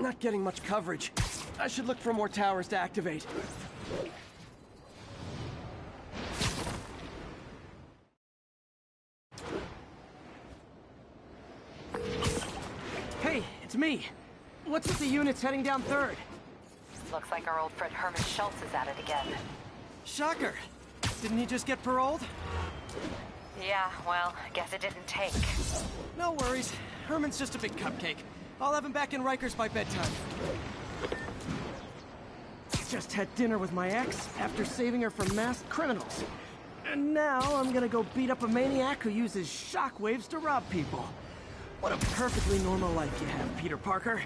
Not getting much coverage. I should look for more towers to activate. Hey, it's me. What's with the units heading down 3rd? Looks like our old friend Herman Schultz is at it again. Shocker. Didn't he just get paroled? Yeah, well, guess it didn't take. No worries. Herman's just a big cupcake. I'll have him back in Rikers by bedtime. Just had dinner with my ex after saving her from masked criminals. And now I'm gonna go beat up a maniac who uses shockwaves to rob people. What a perfectly normal life you have, Peter Parker.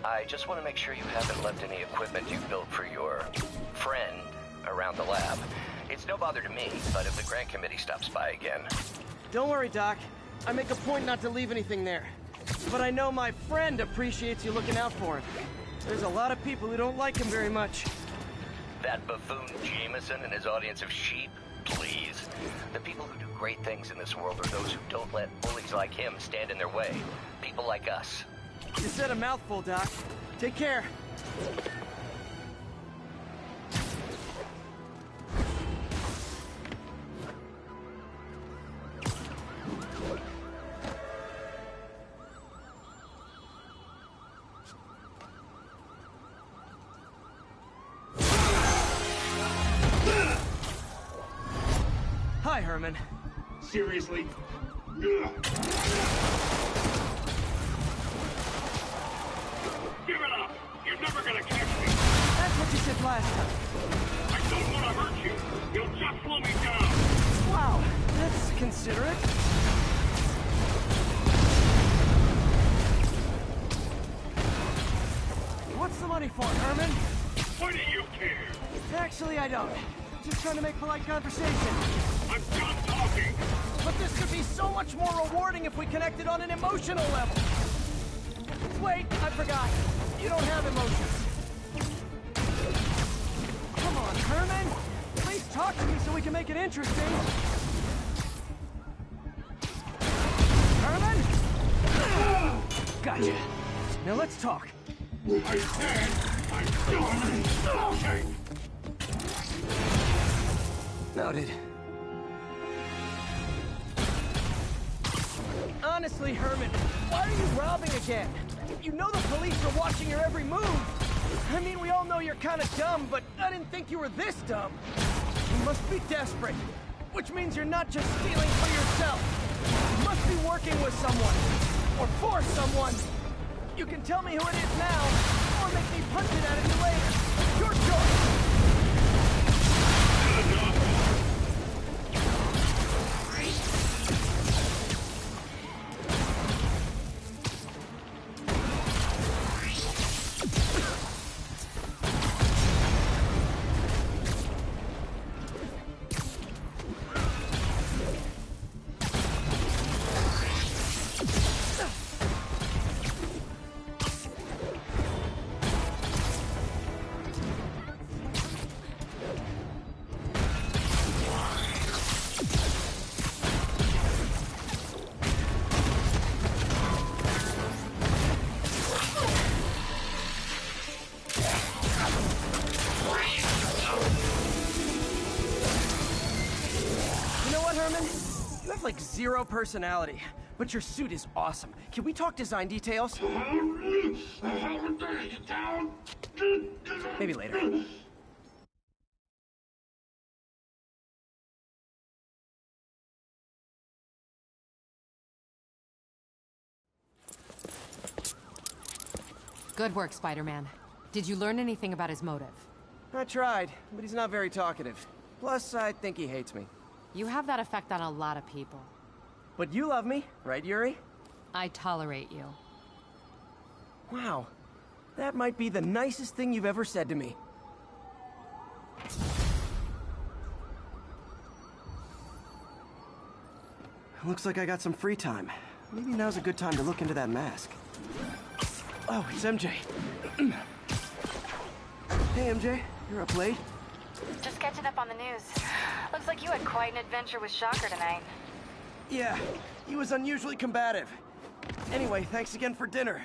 I just want to make sure you haven't left any equipment you built for your friend around the lab. It's no bother to me, but if the grant committee stops by again... Don't worry, Doc. I make a point not to leave anything there. But I know my friend appreciates you looking out for him. There's a lot of people who don't like him very much. That buffoon Jameson and his audience of sheep? Please. The people who do great things in this world are those who don't let bullies like him stand in their way. People like us. You said a mouthful, Doc. Take care. Hi, Herman. Seriously? Give it up! You're never gonna catch me! That's what you said last time. I don't want to hurt you! You'll just slow me down! Wow, that's considerate. What's the money for, Herman? Why do you care? Actually, I don't. Just trying to make polite conversation. I'm done talking! But this could be so much more rewarding if we connected on an emotional level. Wait, I forgot. You don't have emotions. Come on, Herman. Please talk to me so we can make it interesting. Herman? Gotcha. Now let's talk. I said I'm done talking! Noted. Honestly, Herman, why are you robbing again? You know the police are watching your every move. I mean, we all know you're kind of dumb, but I didn't think you were this dumb. You must be desperate, which means you're not just stealing for yourself. You must be working with someone, or for someone. You can tell me who it is now, or make me punch it out of you later. Your choice. Like zero personality, but your suit is awesome. Can we talk design details? Maybe later. Good work, Spider-Man. Did you learn anything about his motive? I tried, but he's not very talkative. Plus, I think he hates me. You have that effect on a lot of people. But you love me, right, Yuri? I tolerate you. Wow. That might be the nicest thing you've ever said to me. Looks like I got some free time. Maybe now's a good time to look into that mask. Oh, it's MJ. Hey, MJ. You're up late? Just catching up on the news. Looks like you had quite an adventure with Shocker tonight. Yeah, he was unusually combative. Anyway, thanks again for dinner.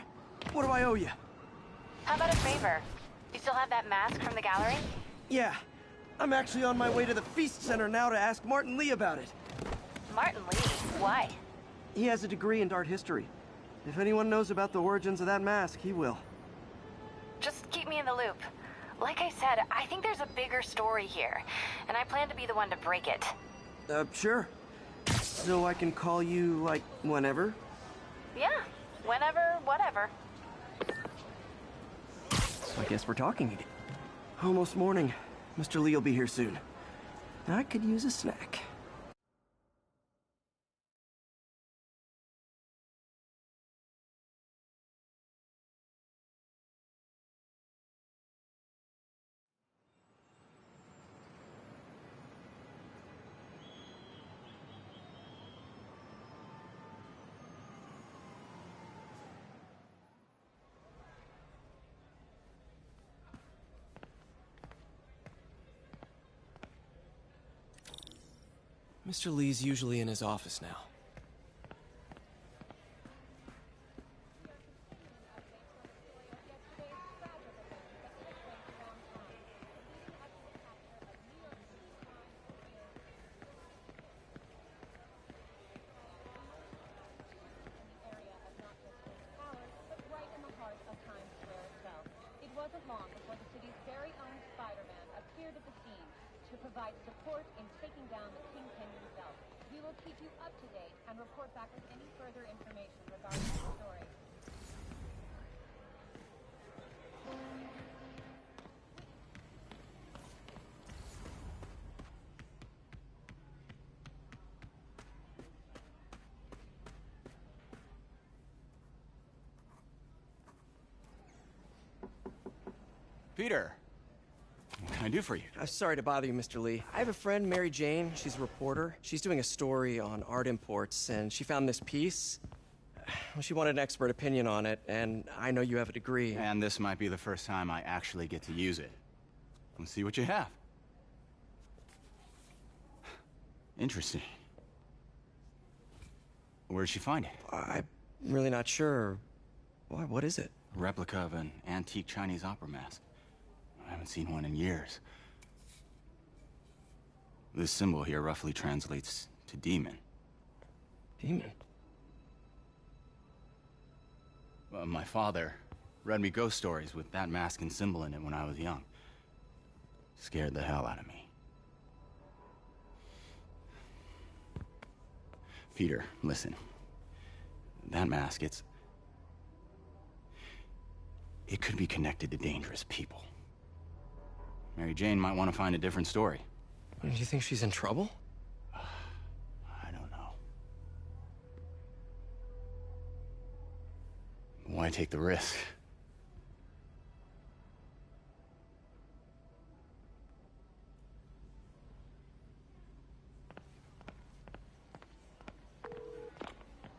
What do I owe you? How about a favor? You still have that mask from the gallery? Yeah, I'm actually on my way to the Feast Center now to ask Martin Lee about it. Martin Lee? Why? He has a degree in art history. If anyone knows about the origins of that mask, he will. Just keep me in the loop. Like I said, I think there's a bigger story here, and I plan to be the one to break it. Sure. So I can call you, like, whenever? Yeah, whenever, whatever. So I guess we're talking again. Almost morning. Mr. Lee will be here soon. I could use a snack. Mr. Lee's usually in his office now. Wasn't long before the city's very own Spider-Man appeared at the scene to provide support in taking down the Kingpin himself. We will keep you up to date and report back with any further information regarding the story. Peter, what can I do for you? Sorry to bother you, Mr. Lee. I have a friend, Mary Jane. She's a reporter. She's doing a story on art imports, and she found this piece. Well, she wanted an expert opinion on it, and I know you have a degree. And this might be the first time I actually get to use it. Let's see what you have. Interesting. Where did she find it? I'm really not sure. Why, what is it? A replica of an antique Chinese opera mask. I haven't seen one in years. This symbol here roughly translates to demon. Demon? My father read me ghost stories with that mask and symbol in it when I was young. Scared the hell out of me. Peter, listen. That mask, it could be connected to dangerous people. Mary Jane might want to find a different story. Do you think she's in trouble? I don't know. Why take the risk?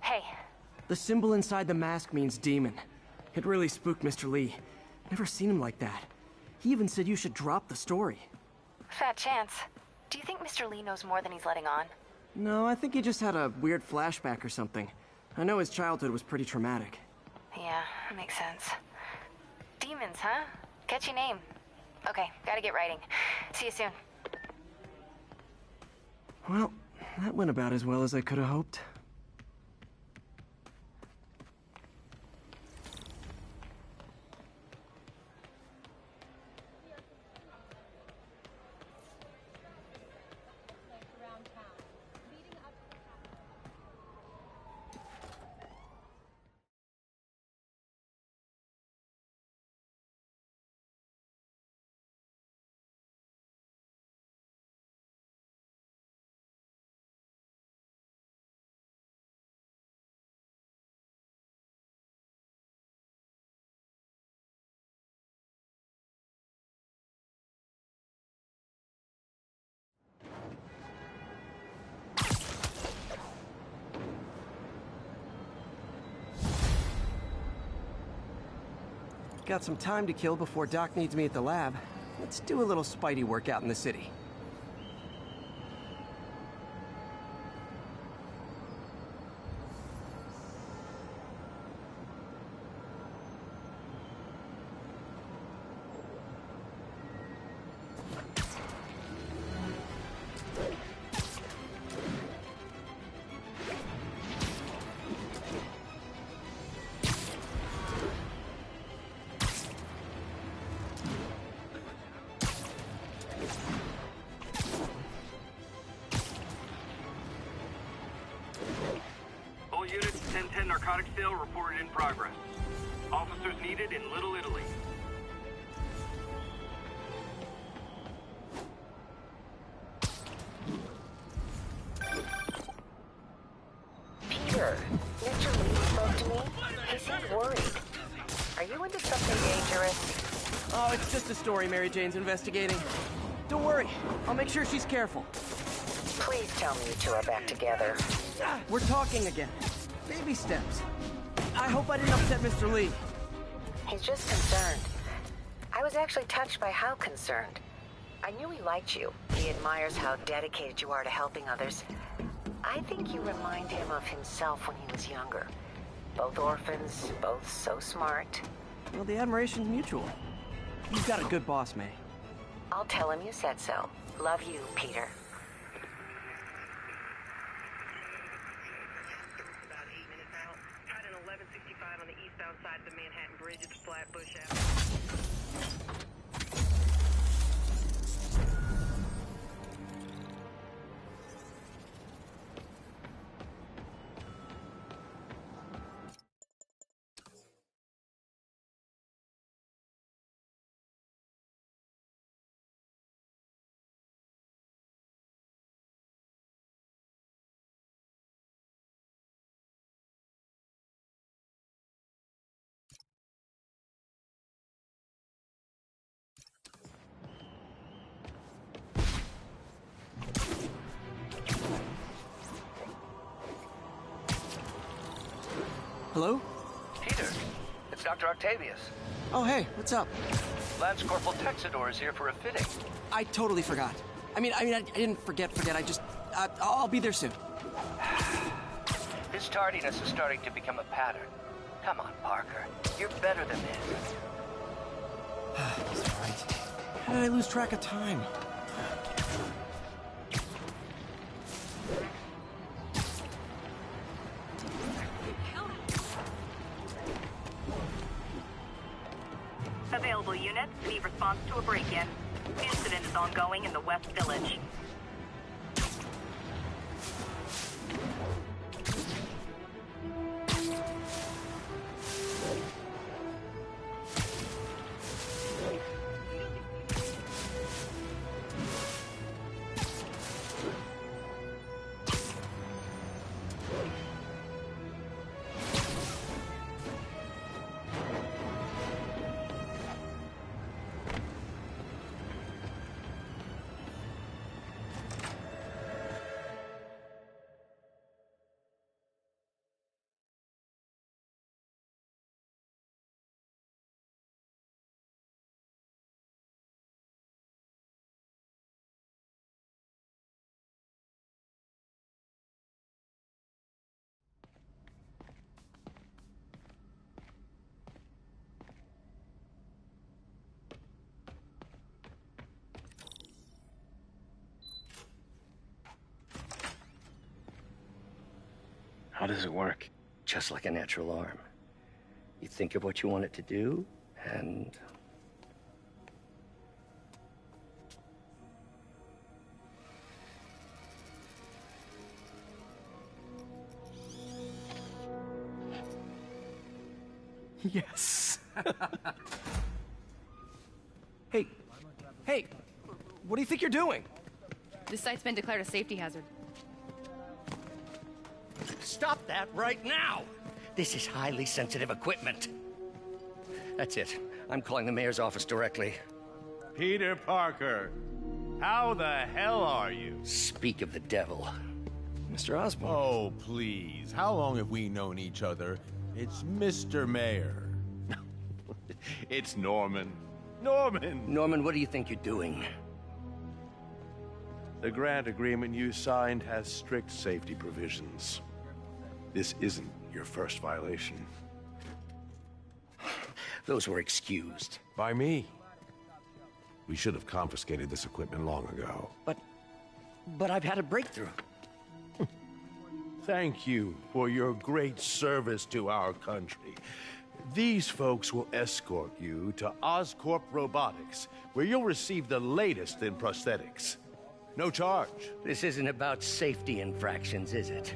Hey, The symbol inside the mask means demon. It really spooked Mr. Lee. Never seen him like that. He even said you should drop the story. fat chance. Do you think Mr. Lee knows more than he's letting on? No, I think he just had a weird flashback or something. I know his childhood was pretty traumatic. Yeah, makes sense. Demons, huh? Catchy name. Okay, gotta get writing. See you soon. Well, that went about as well as I could have hoped. Got some time to kill before Doc needs me at the lab. Let's do a little Spidey workout in the city. All units, 1010 narcotics sale reported in progress. Officers needed in Little Italy. Peter, Mr. Lee spoke to me. He seemed worried. Are you into something dangerous? Oh, it's just a story Mary Jane's investigating. Don't worry, I'll make sure she's careful. Please tell me you two are back together. We're talking again. Baby steps. I hope I didn't upset Mr. Lee. He's just concerned. I was actually touched by how concerned. I knew he liked you. He admires how dedicated you are to helping others. I think you remind him of himself when he was younger. Both orphans, both so smart. Well, the admiration's mutual. You've got a good boss, May. I'll tell him you said so. Love you, Peter. About 8 minutes out. Tied in 1165 on the eastbound side of the Manhattan Bridge at the Flatbush Avenue. Hello? Peter, it's Dr. Octavius. Oh, hey, what's up? Lance Corporal Texador is here for a fitting. I totally forgot. I didn't forget. I just, I'll be there soon. His tardiness is starting to become a pattern. Come on, Parker. You're better than this. It's all right. How did I lose track of time? Available units need response to a break-in. Incident is ongoing in the West Village. How does it work? Just like a natural arm. You think of what you want it to do, and... Yes. Hey, what do you think you're doing? This site's been declared a safety hazard. Stop that right now! This is highly sensitive equipment. That's it. I'm calling the mayor's office directly. Peter Parker, how the hell are you? Speak of the devil. Mr. Osborn. Oh, please. How long have we known each other? It's Mr. Mayor. It's Norman. Norman! Norman, what do you think you're doing? The grant agreement you signed has strict safety provisions. This isn't your first violation. Those were excused. By me. We should have confiscated this equipment long ago. But I've had a breakthrough. Thank you for your great service to our country. These folks will escort you to Oscorp Robotics, where you'll receive the latest in prosthetics. No charge. This isn't about safety infractions, is it?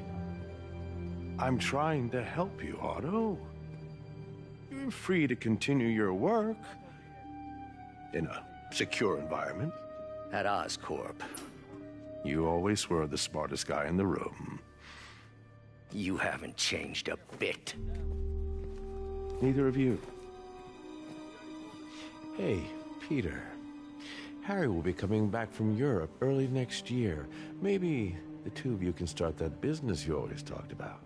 I'm trying to help you, Otto. You're free to continue your work in a secure environment. At Oscorp. You always were the smartest guy in the room. You haven't changed a bit. Neither of you. Hey, Peter. Harry will be coming back from Europe early next year. Maybe the two of you can start that business you always talked about.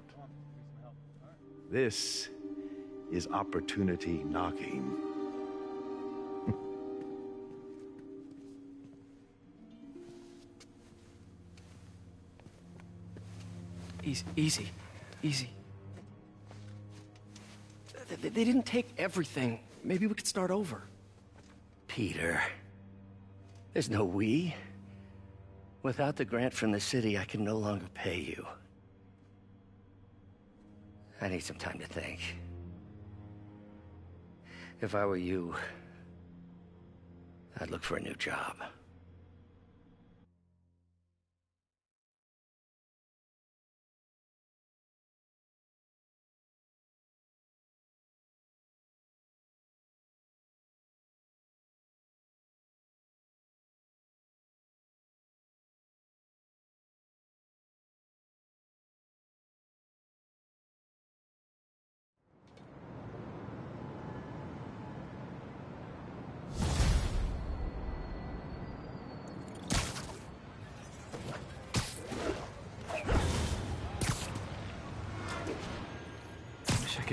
This is opportunity knocking. Easy. They didn't take everything. Maybe we could start over. Peter, there's no we. Without the grant from the city, I can no longer pay you. I need some time to think. If I were you, I'd look for a new job.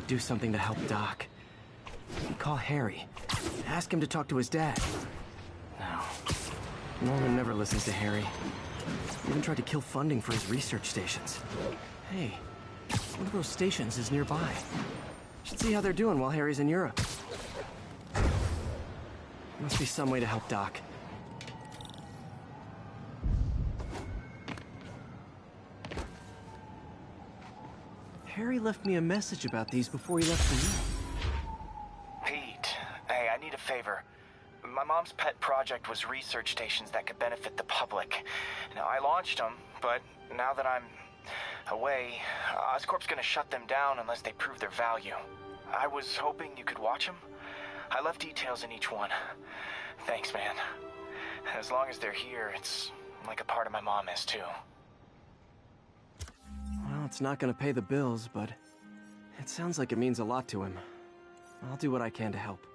Do something to help Doc. Call Harry. Ask him to talk to his dad. No. Norman never listens to Harry. He even tried to kill funding for his research stations. Hey, one of those stations is nearby. Should see how they're doing while Harry's in Europe. Must be some way to help Doc. Harry left me a message about these before he left for you. Pete, hey, I need a favor. My mom's pet project was research stations that could benefit the public. Now, I launched them, but now that I'm away, Oscorp's gonna shut them down unless they prove their value. I was hoping you could watch them. I left details in each one. Thanks, man. As long as they're here, it's like a part of my mom is, too. Well, it's not gonna pay the bills, but it sounds like it means a lot to him. I'll do what I can to help.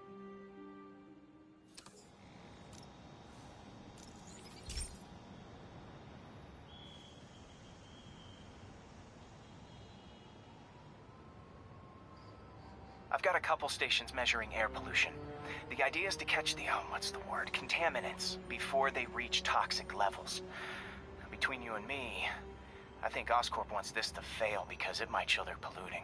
I've got a couple stations measuring air pollution. The idea is to catch the, contaminants before they reach toxic levels. Between you and me, I think Oscorp wants this to fail because it might show they're polluting.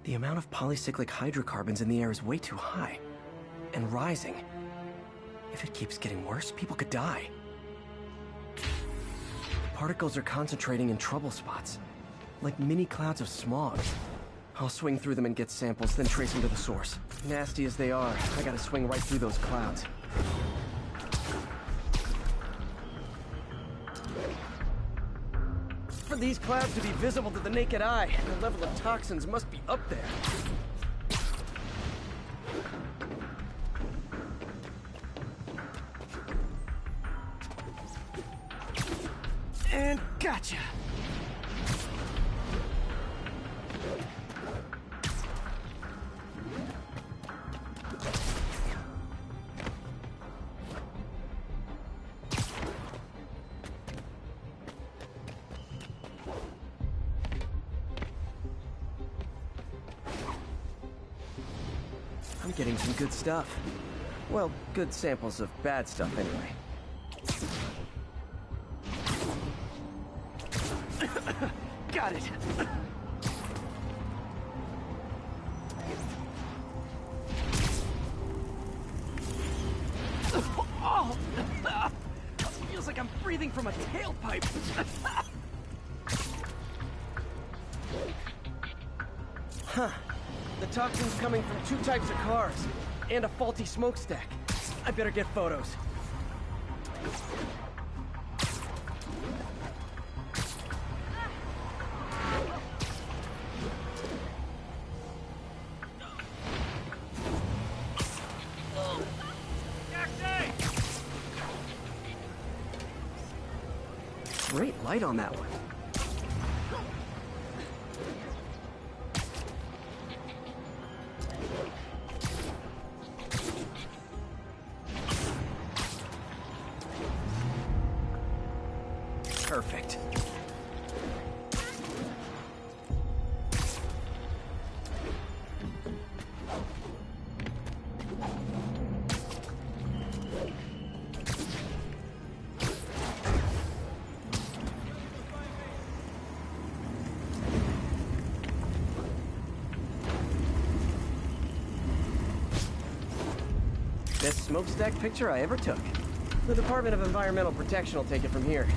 The amount of polycyclic hydrocarbons in the air is way too high. And rising. If it keeps getting worse, people could die. The particles are concentrating in trouble spots. Like mini clouds of smog. I'll swing through them and get samples, then trace them to the source. Nasty as they are, I gotta swing right through those clouds. For these clouds to be visible to the naked eye, the level of toxins must be up there. And gotcha! I'm getting some good stuff. Well, good samples of bad stuff, anyway. Got it! Oh! Feels like I'm breathing from a tailpipe! Huh. The toxin's coming from 2 types of cars, and a faulty smokestack. I better get photos. Great light on that one. Perfect. Best smokestack picture I ever took. The Department of Environmental Protection will take it from here.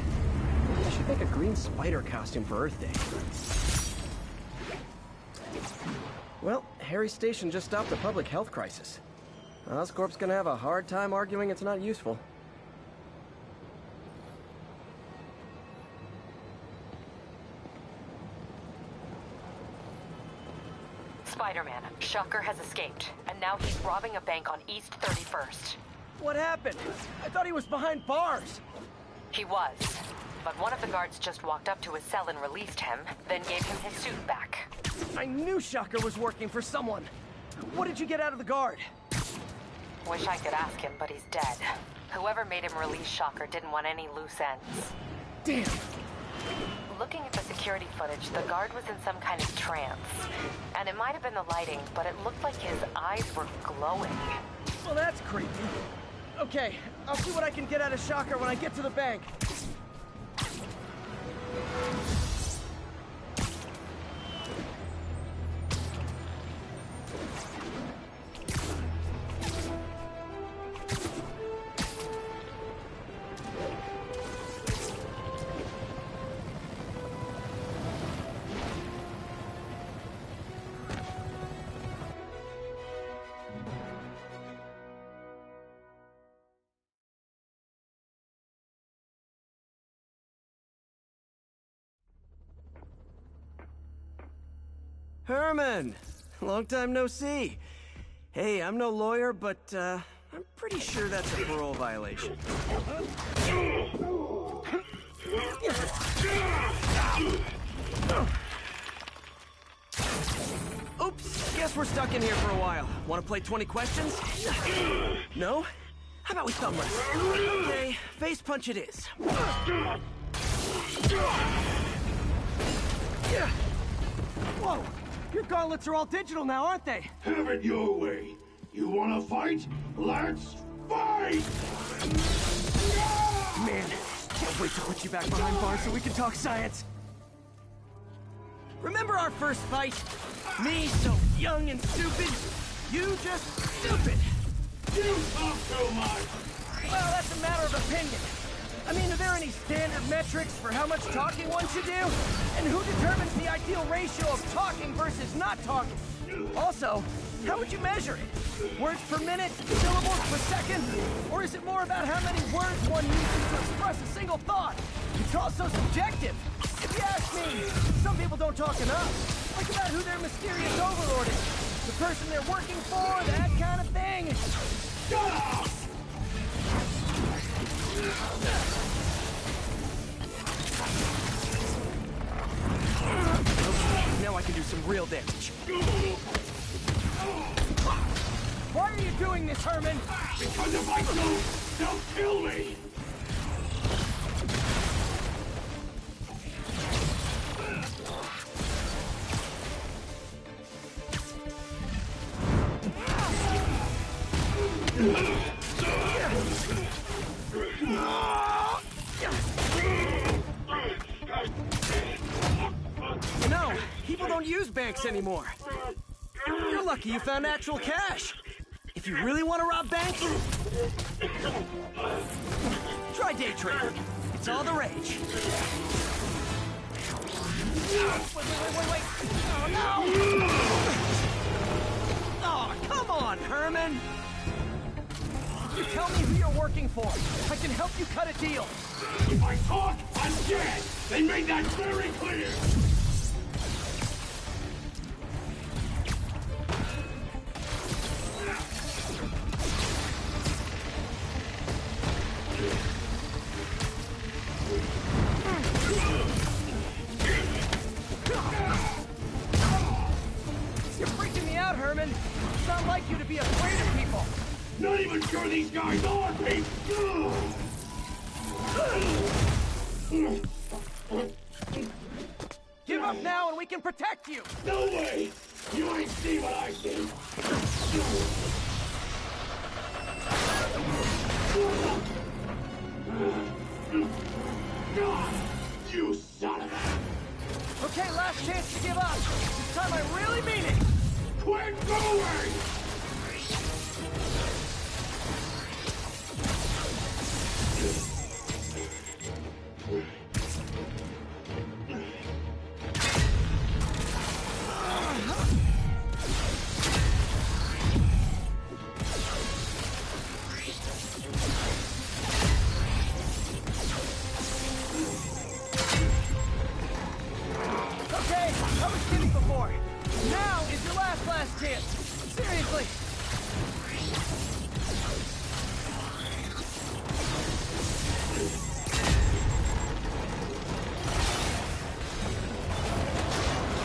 I should make a green spider costume for Earth Day. Well, Harry Station just stopped a public health crisis. Oscorp's gonna have a hard time arguing it's not useful. Spider-Man, Shocker has escaped, and now he's robbing a bank on East 31st. What happened? I thought he was behind bars. He was, but one of the guards just walked up to his cell and released him, then gave him his suit back. I knew Shocker was working for someone. What did you get out of the guard? Wish I could ask him, but he's dead. Whoever made him release Shocker didn't want any loose ends. Damn! Looking at the security footage, the guard was in some kind of trance. And it might have been the lighting, but it looked like his eyes were glowing. Well, that's creepy. Okay, I'll see what I can get out of Shocker when I get to the bank. Herman! Long time no see. Hey, I'm no lawyer, but, I'm pretty sure that's a parole violation. Oops, guess we're stuck in here for a while. Want to play 20 questions? No? How about we thumb wrestle? Okay, face punch it is. Whoa! Your gauntlets are all digital now, aren't they? Have it your way. You wanna fight? Let's fight! Man, can't wait to put you back behind bars so we can talk science. Remember our first fight? Me so young and stupid, you just stupid. You talk too much. Well, that's a matter of opinion. I mean, are there any standard metrics for how much talking one should do? And who determines the ideal ratio of talking versus not talking? Also, how would you measure it? Words per minute? Syllables per second? Or is it more about how many words one uses to express a single thought? It's also subjective. If you ask me, some people don't talk enough. Think about who their mysterious overlord is. The person they're working for, that kind of thing. Shut up! Okay, now I can do some real damage. Why are you doing this, Herman? Because if I don't, they'll kill me! No, people don't use banks anymore. You're lucky you found actual cash. If you really want to rob banks, try day trading. It's all the rage. Wait. Oh, no! Oh, come on, Herman! You tell me who you're working for. I can help you cut a deal. If I talk, I'm dead! They made that very clear! You're freaking me out, Herman. It's not like you to be afraid of people. Not even sure these guys are me! Give up now and we can protect you! No way! You ain't seen what I see! God, you son of a... Okay, last chance to give up. This time I really mean it! Quit going! Okay, I was kidding before. Now is your last chance. Seriously.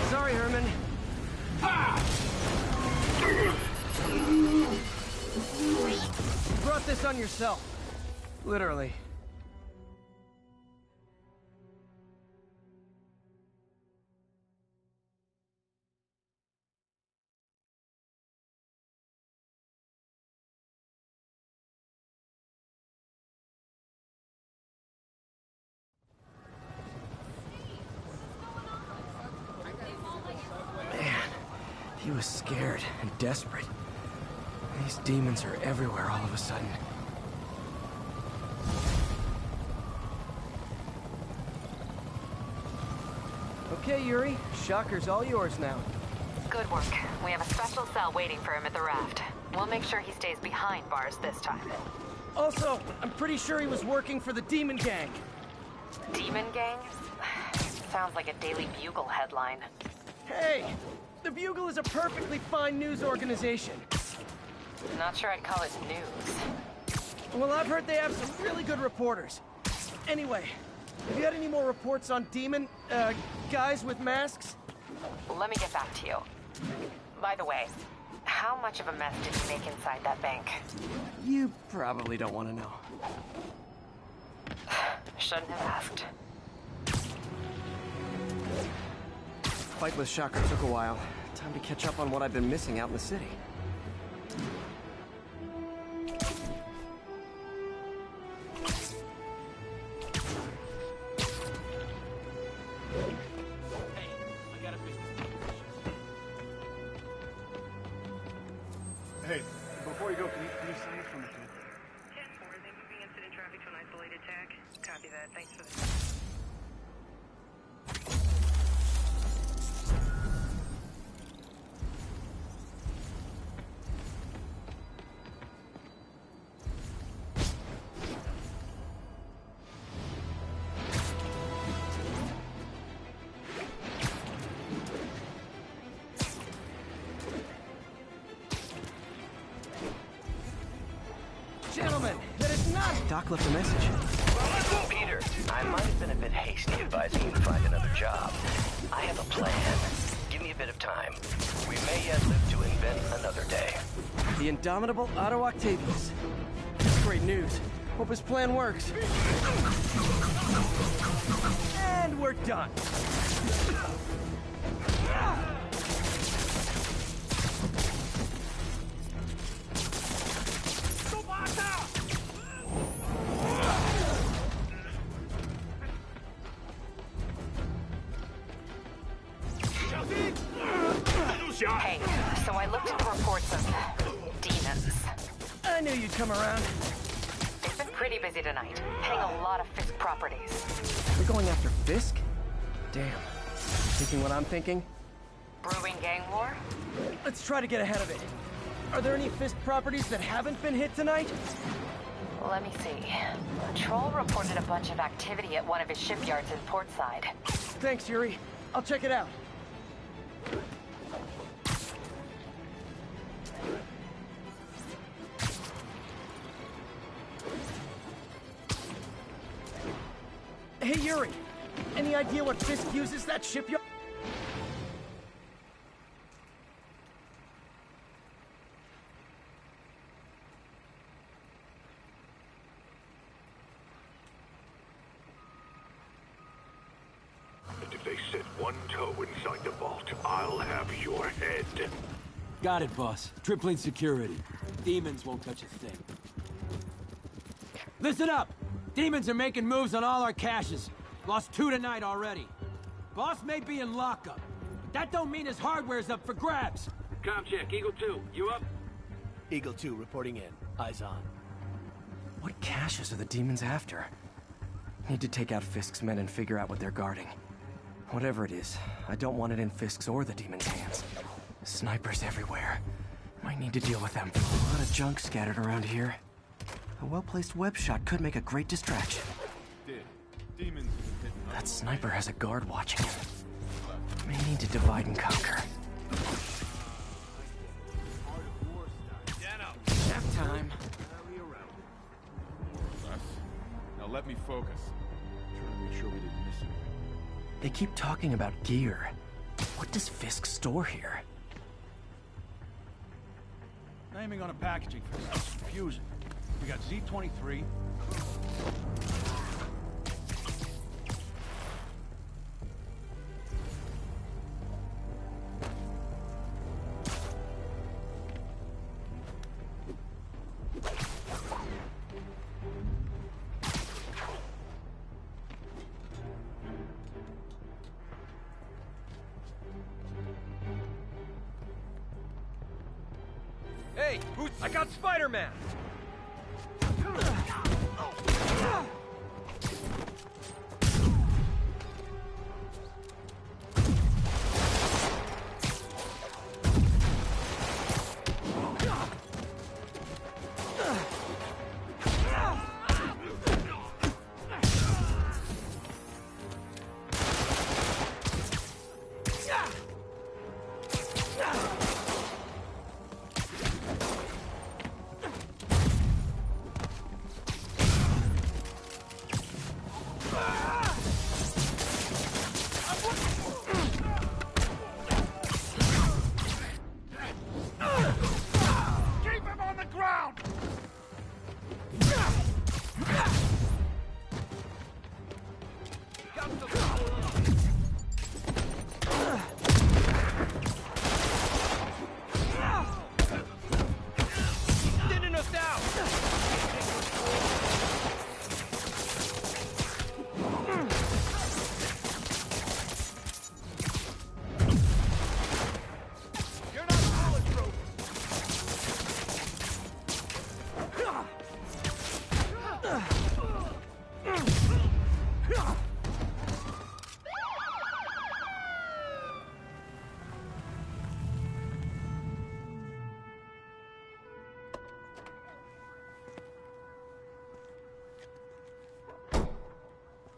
Sorry, Herman. You brought this on yourself. Literally. He was scared and desperate. These demons are everywhere all of a sudden. Okay, Yuri. Shocker's all yours now. Good work. We have a special cell waiting for him at the raft. We'll make sure he stays behind bars this time. Also, I'm pretty sure he was working for the Demon Gang. Demon Gang? Sounds like a Daily Bugle headline. Hey! The Bugle is a perfectly fine news organization. Not sure I'd call it news. Well, I've heard they have some really good reporters. Anyway, have you had any more reports on demon, guys with masks? Let me get back to you. By the way, how much of a mess did you make inside that bank? You probably don't want to know. Shouldn't have asked. Fight with Shocker took a while. Time to catch up on what I've been missing out in the city. Hey, before you go, can you sign for me, too? 10-4, they moving incident traffic to an isolated tack. Copy that. Thanks for the... Gentlemen, that is not... Doc left a message. Peter, I might have been a bit hasty advising you to find another job. I have a plan. Give me a bit of time. We may yet live to invent another day. The indomitable Otto Octavius. Great news. Hope his plan works. And we're done. shot. Hey, so I looked into reports of demons. I knew you'd come around. They've been pretty busy tonight, hitting a lot of Fisk properties. We're going after Fisk? Damn. Thinking what I'm thinking? Brewing gang war? Let's try to get ahead of it. Are there any Fisk properties that haven't been hit tonight? Let me see. Patrol reported a bunch of activity at one of his shipyards in Portside. Thanks, Yuri. I'll check it out. Hey, Yuri. Any idea what Fisk uses that shipyard? And if they set one toe inside the vault, I'll have your head. Got it, boss. Tripling security. Demons won't touch a thing. Listen up! Demons are making moves on all our caches. Lost 2 tonight already. Boss may be in lockup, but that don't mean his hardware's up for grabs. Com check, Eagle 2, you up? Eagle 2 reporting in. Eyes on. What caches are the demons after? Need to take out Fisk's men and figure out what they're guarding. Whatever it is, I don't want it in Fisk's or the demons' hands. Snipers everywhere. Might need to deal with them. A lot of junk scattered around here. A well-placed web shot could make a great distraction. That sniper has a guard watching him. May need to divide and conquer. Nap time. Now let me focus. I'm trying to make sure we didn't miss anything. They keep talking about gear. What does Fisk store here? Naming on a packaging for this is confusing. We got Z-23. Hey, I got Spider-Man!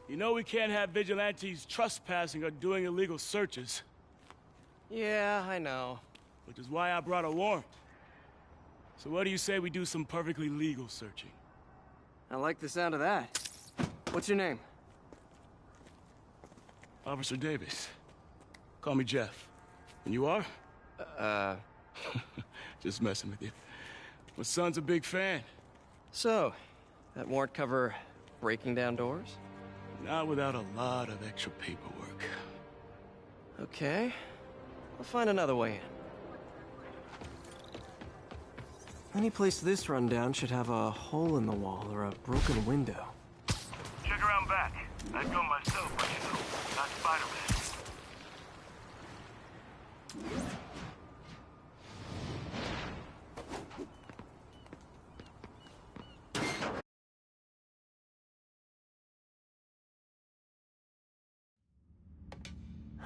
You know we can't have vigilantes trespassing or doing illegal searches. Yeah, I know. Which is why I brought a warrant. So what do you say we do some perfectly legal searching? I like the sound of that. What's your name? Officer Davis. Call me Jeff. And you are? Just messing with you. My son's a big fan. So, that warrant cover breaking down doors? Not without a lot of extra paperwork. Okay. I'll find another way in. Any place this rundown should have a hole in the wall or a broken window. Check around back. I'd go myself, but you know, not Spider-Man.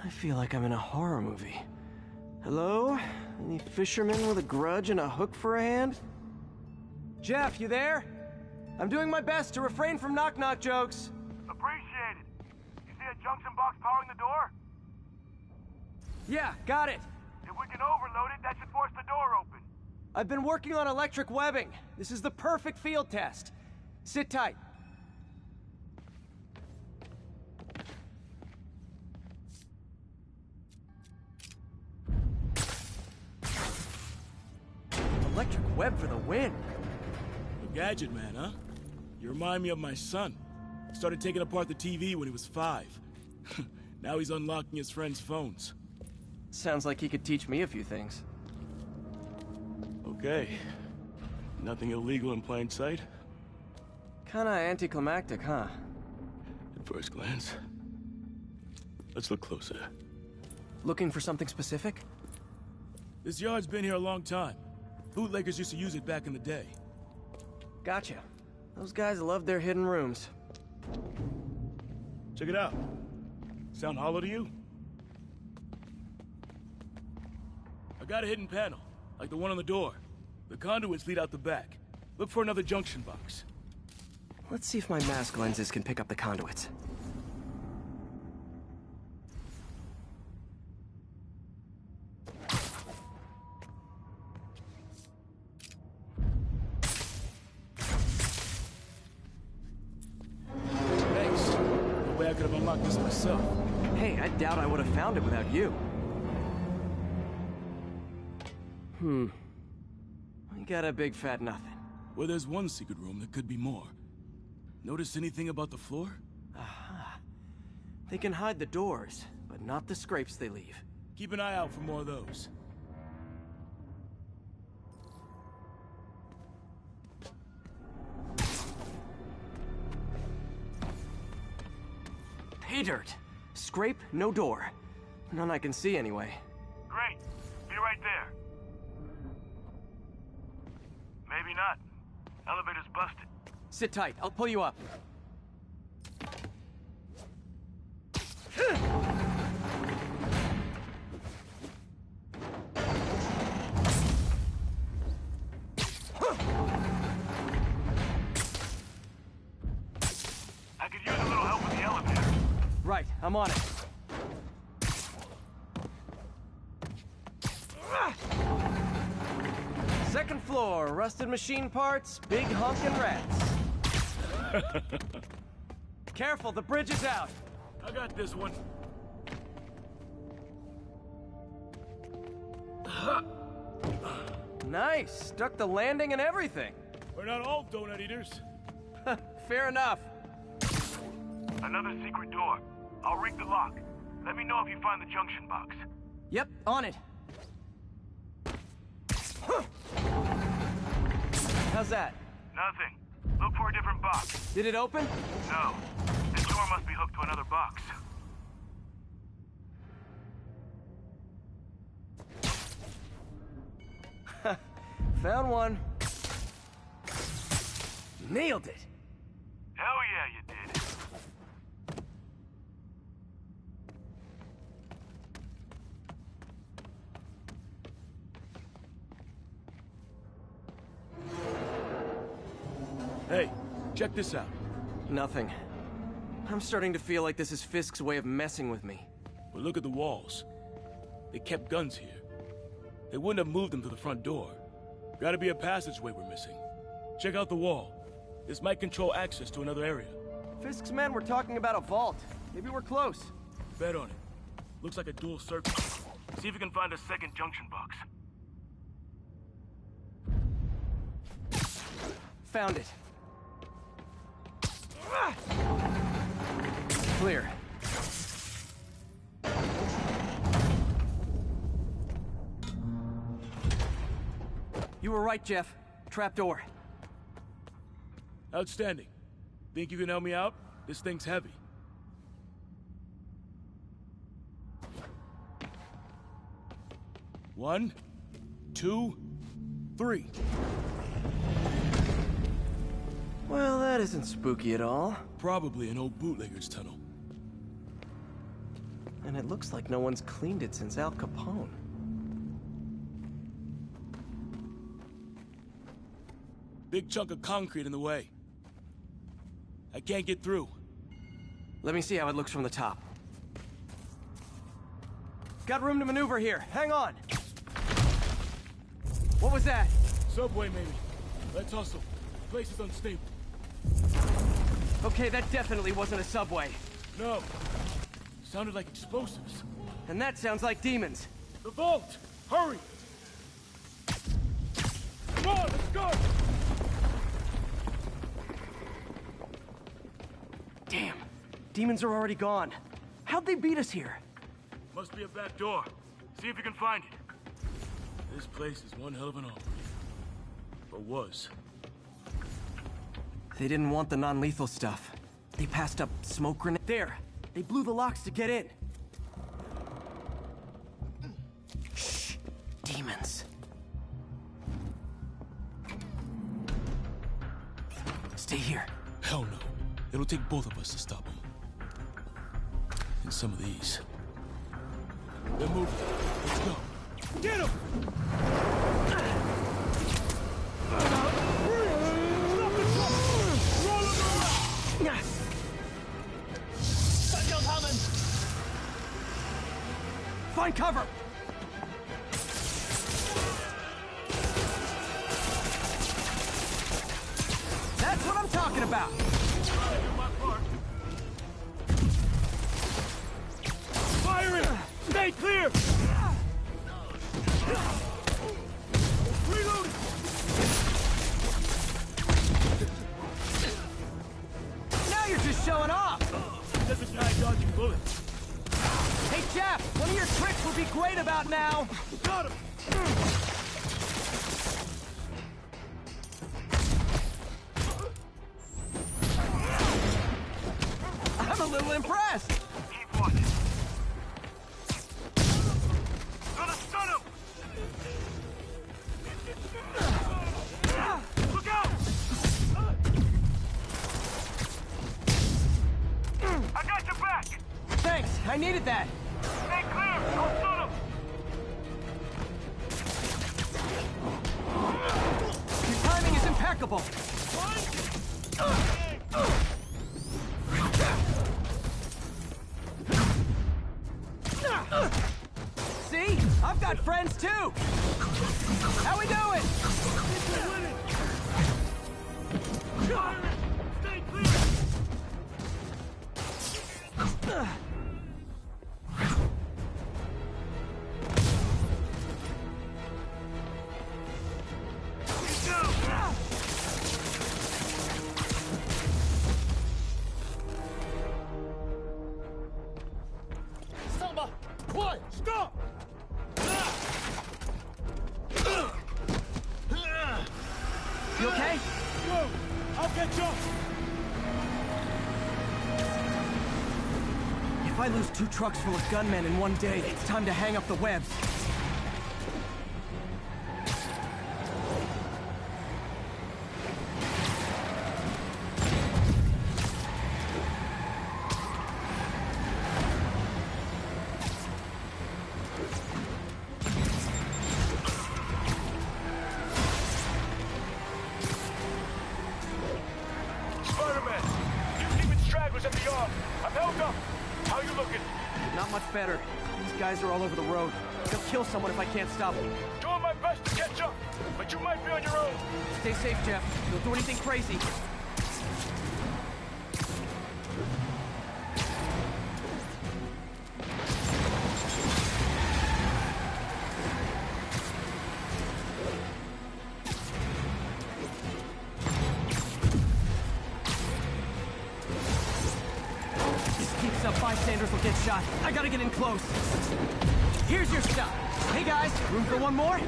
I feel like I'm in a horror movie. Hello? Any fisherman with a grudge and a hook for a hand? Jeff, you there? I'm doing my best to refrain from knock-knock jokes. Appreciate it. You see a junction box powering the door? Yeah, got it. If we can overload it, that should force the door open. I've been working on electric webbing. This is the perfect field test. Sit tight. Electric web for the win. A gadget man, huh? You remind me of my son. Started taking apart the TV when he was 5. Now he's unlocking his friends' phones. Sounds like he could teach me a few things. Okay. Nothing illegal in plain sight? Kinda anticlimactic, huh? At first glance. Let's look closer. Looking for something specific? This yard's been here a long time. Bootleggers used to use it back in the day. Gotcha. Those guys love their hidden rooms. Check it out. Sound hollow to you? I got a hidden panel, like the one on the door. The conduits lead out the back. Look for another junction box. Let's see if my mask lenses can pick up the conduits. Thanks. No way I could have unlocked this myself. Hey, I doubt I would have found it without you. We got a big fat nothing. Well, there's one secret room that could be more. Notice anything about the floor? Aha. They can hide the doors, but not the scrapes they leave. Keep an eye out for more of those. Pay dirt. Scrape, no door. None I can see anyway. Great. Be right there. Maybe not. Elevator's busted. Sit tight. I'll pull you up. I could use a little help with the elevator. Right, I'm on it. Second floor, rusted machine parts, big honkin' rats. Careful, the bridge is out. I got this one. Nice, stuck the landing and everything. We're not all donut eaters. Fair enough. Another secret door. I'll rig the lock. Let me know if you find the junction box. Yep, on it. How's that? Nothing. Look for a different box. Did it open? No. This door must be hooked to another box. Found one. Nailed it. Hell yeah, you did. Hey, check this out. Nothing. I'm starting to feel like this is Fisk's way of messing with me. But look at the walls. They kept guns here. They wouldn't have moved them to the front door. Gotta be a passageway we're missing. Check out the wall. This might control access to another area. Fisk's men were talking about a vault. Maybe we're close. Bet on it. Looks like a dual circle. See if you can find a second junction box. Found it. Clear. You were right, Jeff. Trapdoor. Outstanding. Think you can help me out? This thing's heavy. One, 2, 3. Well, that isn't spooky at all. Probably an old bootlegger's tunnel. And it looks like no one's cleaned it since Al Capone. Big chunk of concrete in the way. I can't get through. Let me see how it looks from the top. Got room to maneuver here. Hang on. What was that? Subway, maybe. Let's hustle. The place is unstable. Okay, that definitely wasn't a subway. No. Sounded like explosives. And that sounds like demons. The vault! Hurry! Come on, let's go! Damn. Demons are already gone. How'd they beat us here? Must be a back door. See if you can find it. This place is one hell of an armory. Or was. They didn't want the non-lethal stuff. They passed up smoke grenade. There! They blew the locks to get in. Shh! Demons. Stay here. Hell no. It'll take both of us to stop them. And some of these. They're moving. Let's go. Get them! Find cover! That's what I'm talking about! Fire it! Stay clear! Reload! Now you're just showing off! Doesn't guy dodging bullets. Hey, Jeff! One of your tricks would be great about now! Got him! I'm a little impressed! Keep watching. Gonna stun him! Look out! I got your back! Thanks, I needed that! Stay clear! I'll stun him! Your timing is impeccable! See? I've got friends too! How we doing? Stay clear! What? Stop! You okay? Whoa! I'll catch up! If I lose 2 trucks full of gunmen in one day, it's time to hang up the webs. Spider-Man! You demon stragglers at the arm! I'm held up! How you looking? Not much better. These guys are all over the road. They'll kill someone if I can't stop them. Doing my best to catch up, but you might be on your own. Stay safe, Jeff. Don't do anything crazy. Up, bystanders will get shot. I gotta get in close. Here's your stuff. Hey guys, room for one more?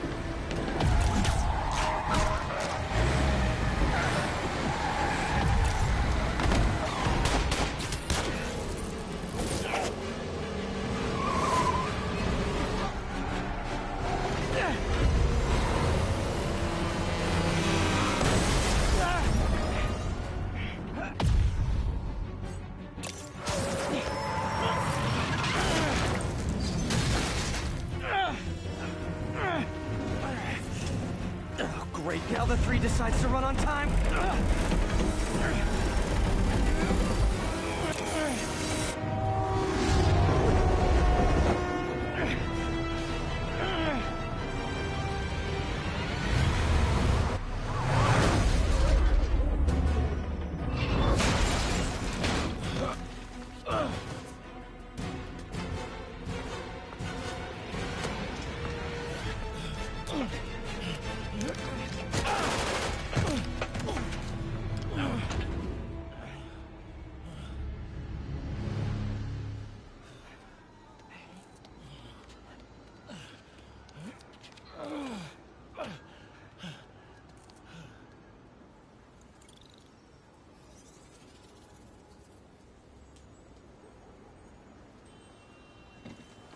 Great, now the 3 decides to run on time.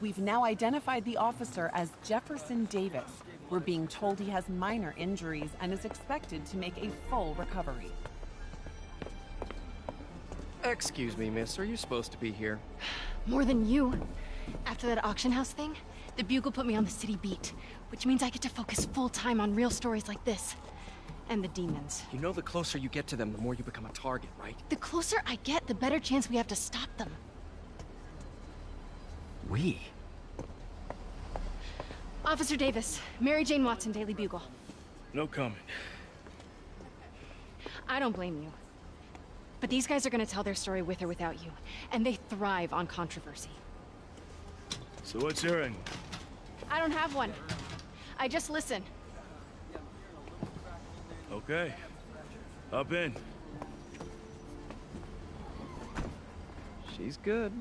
We've now identified the officer as Jefferson Davis. We're being told he has minor injuries and is expected to make a full recovery. Excuse me, miss. Are you supposed to be here? More than you. After that auction house thing, the Bugle put me on the city beat, which means I get to focus full-time on real stories like this. And the demons. You know the closer you get to them, the more you become a target, right? The closer I get, the better chance we have to stop them. We? Officer Davis, Mary Jane Watson, Daily Bugle. No comment. I don't blame you. But these guys are gonna tell their story with or without you, and they thrive on controversy. So what's your angle? I don't have one. I just listen. Okay. Hop in. She's good.